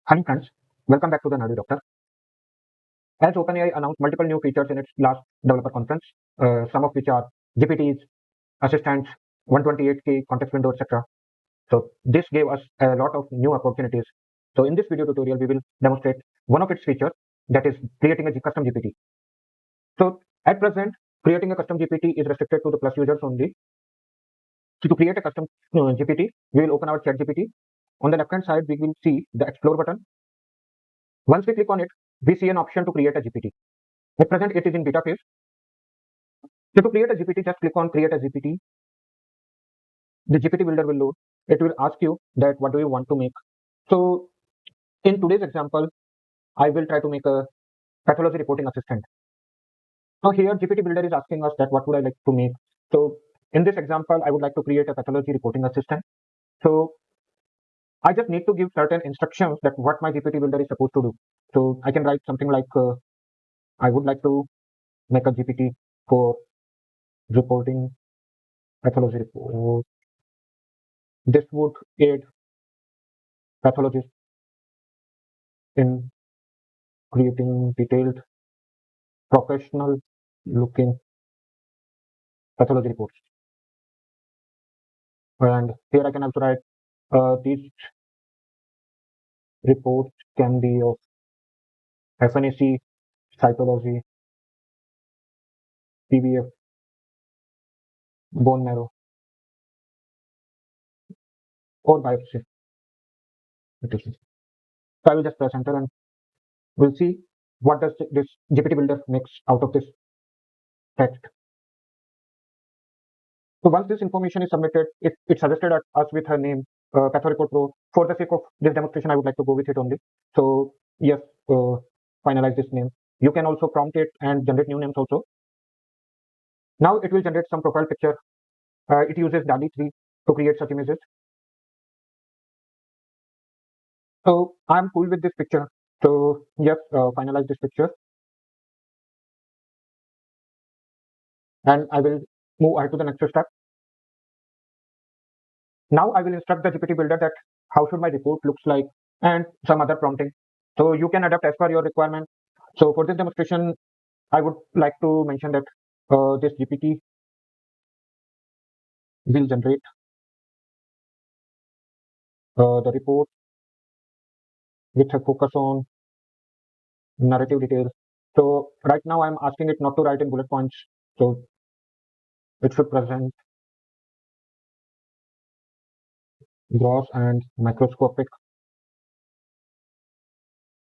Hi friends, welcome back to the Nerdy Doctor. As OpenAI announced multiple new features in its last developer conference, some of which are GPTs, assistants, 128K context window, etc. So this gave us a lot of new opportunities. So in this video tutorial, we will demonstrate one of its features, that is creating a custom GPT. So at present, creating a custom GPT is restricted to the Plus users only. So to create a custom GPT, we will open our Chat GPT. On the left hand side, we will see the Explore button. Once we click on it, we see an option to create a GPT. At present, it is in beta phase. So to create a GPT, just click on create a GPT. The GPT builder will load. It will ask you that what do you want to make. So in today's example, I will try to make a pathology reporting assistant. Now here GPT builder is asking us that what would I like to make. So in this example, I would like to create a pathology reporting assistant. So I just need to give certain instructions that what my GPT builder is supposed to do. So I can write something like I would like to make a GPT for reporting pathology report. This would aid pathologists in creating detailed, professional looking pathology reports. And here I can also write these reports can be of FNAC, cytology, PVF, bone marrow, or biopsy. So I will just press enter and we'll see what does this GPT builder makes out of this text. So once this information is submitted, it suggested us with her name, Patho Report Pro. For the sake of this demonstration, I would like to go with it only. So yes, finalize this name. You can also prompt it and generate new names also. Now it will generate some profile picture. It uses DALL-E 3 to create such images. So I'm cool with this picture. So yes, finalize this picture. And I will move ahead to the next step. Now I will instruct the GPT builder that how should my report looks like and some other prompting. So you can adapt as per your requirement. So for this demonstration, I would like to mention that this GPT will generate the report with a focus on narrative details. So right now I'm asking it not to write in bullet points. So it should present gross and microscopic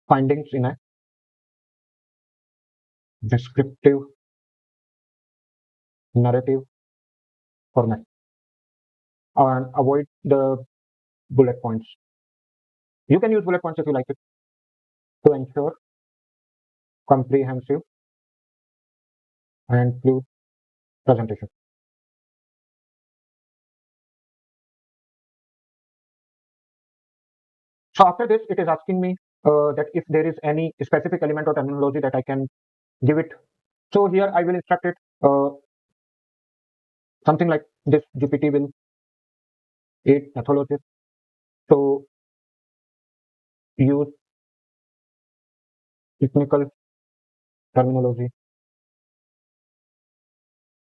findings in a descriptive narrative format and avoid the bullet points. You can use bullet points if you like it to ensure comprehensive and fluid presentation. So after this, it is asking me that if there is any specific element or terminology that I can give it. So here I will instruct it something like this GPT will aid pathologists. So use technical terminology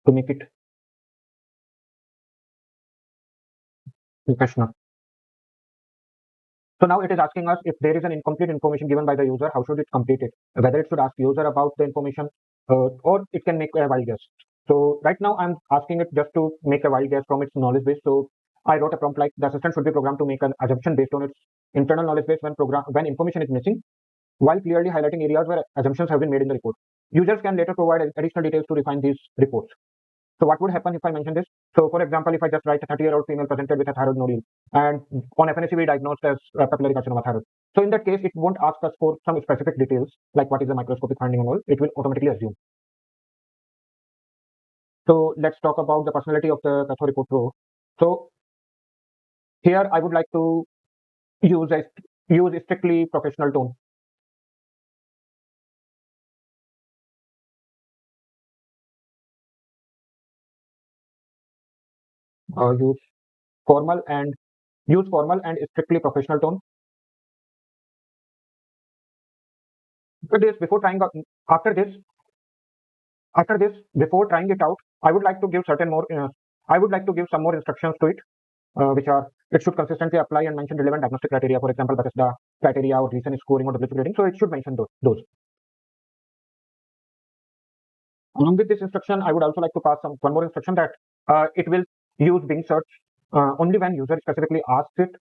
to make it professional. So now it is asking us if there is an incomplete information given by the user, how should it complete it? Whether it should ask user about the information or it can make a wild guess. So right now I'm asking it just to make a wild guess from its knowledge base. So I wrote a prompt like the assistant should be programmed to make an assumption based on its internal knowledge base when information is missing, while clearly highlighting areas where assumptions have been made in the report. Users can later provide additional details to refine these reports. So what would happen if I mention this? So for example, if I just write a 30-year-old female presented with a thyroid nodule and on FNAC we diagnosed as papillary carcinoma thyroid. So in that case, it won't ask us for some specific details like what is the microscopic finding and all. It will automatically assume. So let's talk about the personality of the Patho Report Pro. So here I would like to use a strictly professional tone. Use formal and strictly professional tone. After this, before trying after this, before trying it out, I would like to give certain more. I would like to give some more instructions to it, which are it should consistently apply and mention relevant diagnostic criteria, for example, Bethesda criteria or recent scoring or WH rating. So it should mention those. Along with this instruction, I would also like to pass one more instruction that it will use Bing search only when user specifically asks it.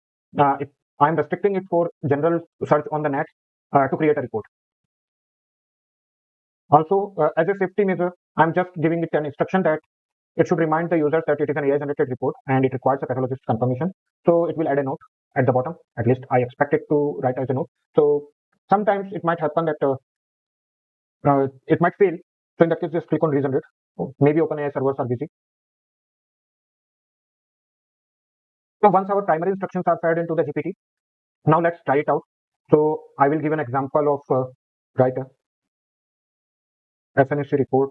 If I'm restricting it for general search on the net to create a report. Also, as a safety measure, I'm just giving it an instruction that it should remind the users that it is an AI-generated report and it requires a pathologist's confirmation. So it will add a note at the bottom. At least I expect it to write as a note. So sometimes it might happen that it might fail. So in that case, just click on regenerate. Maybe OpenAI servers are busy. So once our primary instructions are fed into the GPT, now let's try it out. So I will give an example of write a FNSC report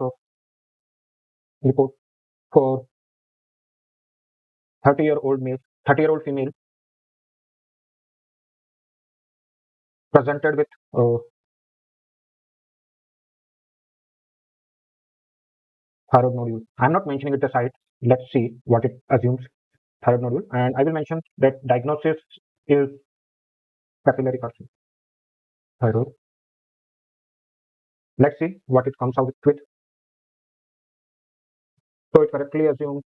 for 30-year-old female presented with thyroid nodule. I'm not mentioning it the site. Let's see what it assumes thyroid nodule, and I will mention that diagnosis is papillary carcinoma thyroid. Let's see what it comes out with. So it correctly assumed.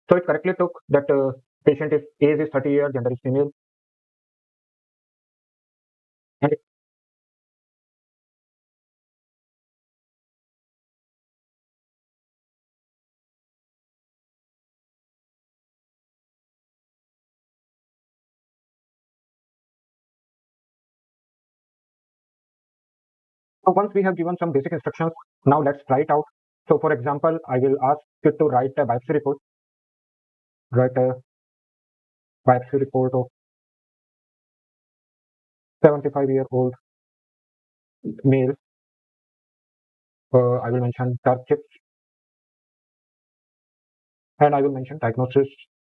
So it correctly took that patient is age is 30 years, gender is female, and so once we have given some basic instructions, now let's try it out. So for example, I will ask you to write a biopsy report. Write a biopsy report of 75-year-old male. I will mention dark chips, and I will mention diagnosis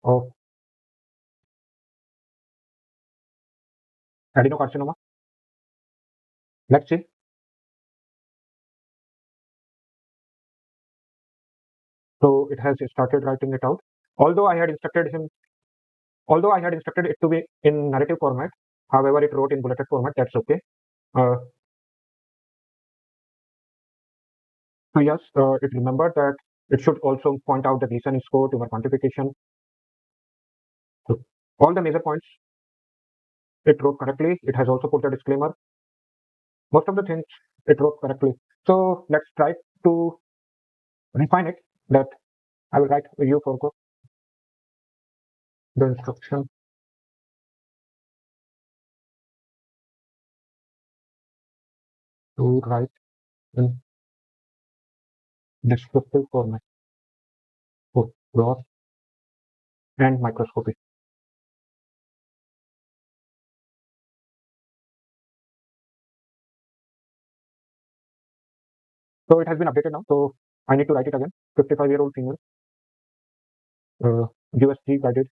of adenocarcinoma. Let's see. So it has started writing it out. Although I had instructed him, although I had instructed it to be in narrative format, however, it wrote in bulleted format. That's okay. Uh, so yes, it remembered that it should also point out the Gleason score, tumor quantification. So all the major points it wrote correctly. It has also put the disclaimer. Most of the things it wrote correctly. So let's try to refine it. That I will write you for the instruction to write in descriptive format for gross and microscopy. So it has been updated now. So I need to write it again. 55-year-old female, USG guided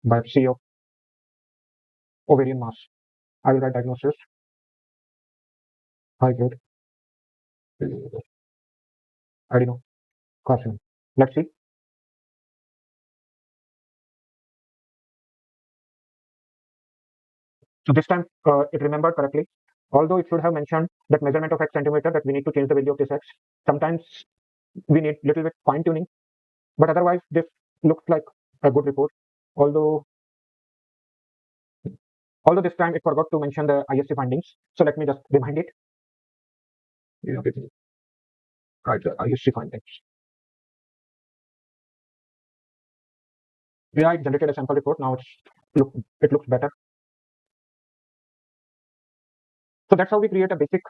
biopsy of ovarian mass. I will write diagnosis, high grade adenocarcinoma. Let's see. So this time it remembered correctly. Although it should have mentioned that measurement of X centimeter, that we need to change the value of this X. Sometimes we need little bit fine tuning, but otherwise this looks like a good report. Although this time it forgot to mention the ISC findings. So let me just remind it. Yeah, right, the ISC findings. Yeah, I generated a sample report. Now it looks better. So that's how we create a basic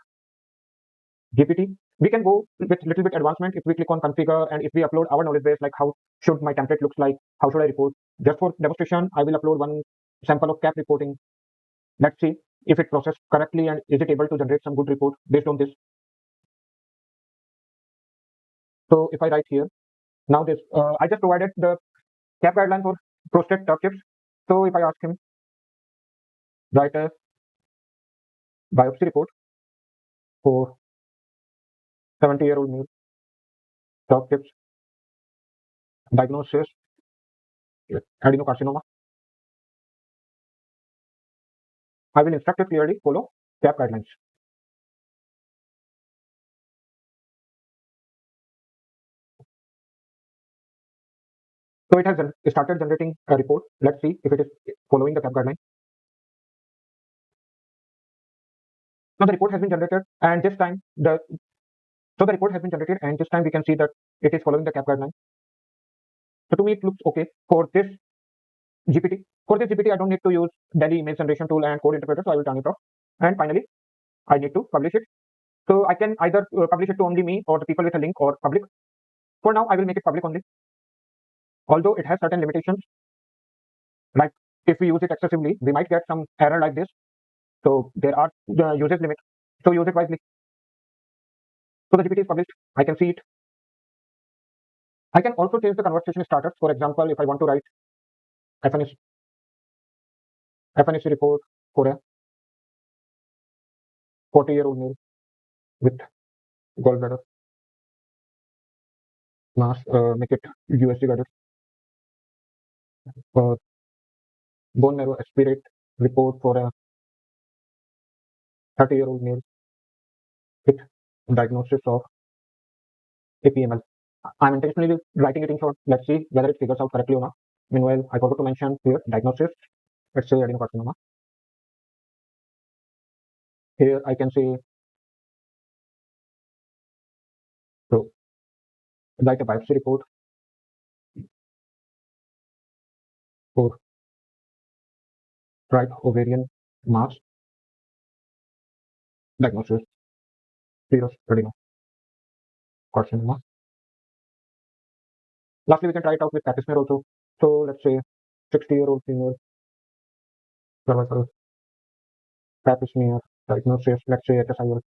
GPT. We can go with little bit advancement if we click on configure, and if we upload our knowledge base, like how should my template looks like, how should I report. Just for demonstration, I will upload one sample of cap reporting. Let's see if it processed correctly and is it able to generate some good report based on this. So if I write here, now this, I just provided the cap guideline for prostate tough chips. So if I ask him, write a biopsy report for 70-year-old male, top tips, diagnosis, adenocarcinoma. I will instruct it clearly, follow CAP guidelines. So it has started generating a report. Let's see if it is following the CAP guideline. So the report has been generated, and this time we can see that it is following the CAP guideline. So to me, it looks okay for this GPT. For this GPT, I don't need to use Delhi image generation tool and code interpreter, so I will turn it off. And finally, I need to publish it. So I can either publish it to only me or the people with a link or public. For now, I will make it public only. Although it has certain limitations, like if we use it excessively, we might get some error like this. So there are usage limits. So use it wisely. So the GPT is published. I can see it. I can also change the conversation starters. For example, if I want to write FNS report for a 40-year-old male with gallbladder mass, make it USG guided. Bone marrow aspirate report for a 30-year-old male with diagnosis of APML. I'm intentionally writing it in short. Let's see whether it figures out correctly or not. Meanwhile, I forgot to mention here diagnosis. Let's say adenocarcinoma. Here I can say, so write a biopsy report for right ovarian mass diagnosis, serous adenocarcinoma. Lastly, we can try it out with pap smear also. So let's say 60-year-old female cervical pap smear diagnosis. Let's say HSIL.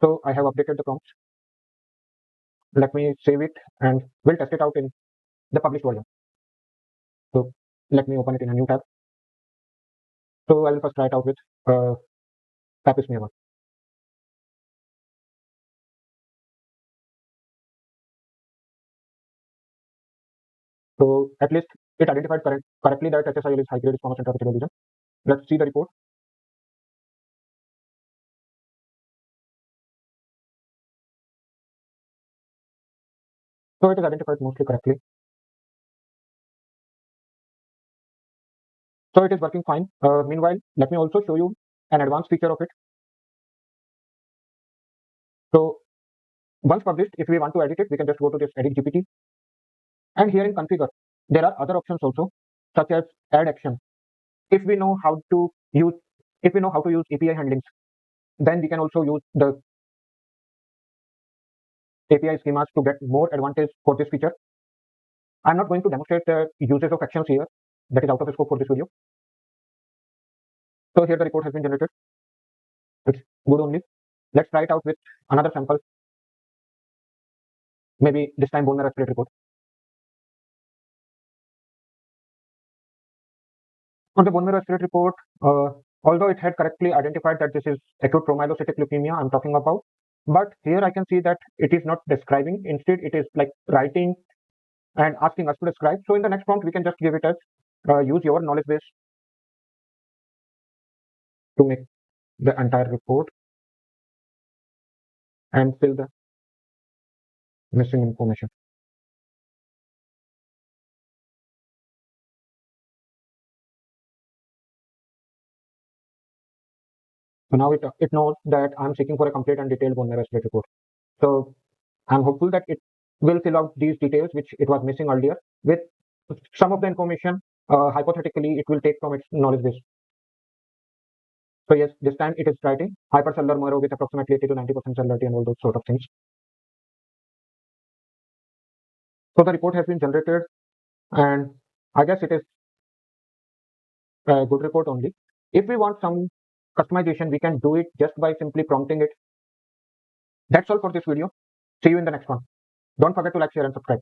So I have updated the prompts. Let me save it and we'll test it out in the published version. So let me open it in a new tab. So I will first try it out with pap smear one. So at least it identified correctly that HSIL is high-grade squamous intraepithelial lesion. Let's see the report. So it is identified mostly correctly. So it is working fine. Meanwhile, let me also show you an advanced feature of it. So once published, if we want to edit it, we can just go to this edit GPT. And here in configure, there are other options also, such as add action. If we know how to use API handlings, then we can also use the API schemas to get more advantage for this feature. I'm not going to demonstrate the uses of actions here. That is out of scope for this video. So here the report has been generated. It's good only. Let's try it out with another sample. Maybe this time bone marrow aspirate report. On the bone marrow aspirate report, although it had correctly identified that this is acute promyelocytic leukemia I'm talking about, but here I can see that it is not describing. Instead, it is like writing and asking us to describe. So in the next prompt, we can just give it as use your knowledge base to make the entire report and fill the missing information. So now it knows that I'm seeking for a complete and detailed bone marrow aspirate report. So I'm hopeful that it will fill out these details which it was missing earlier with some of the information. Hypothetically, it will take from its knowledge base. So yes, this time it is writing hypercellular marrow with approximately 80 to 90% cellularity and all those sort of things. So the report has been generated, and I guess it is a good report only. If we want some customization, we can do it just by simply prompting it. That's all for this video. See you in the next one. Don't forget to like, share, and subscribe.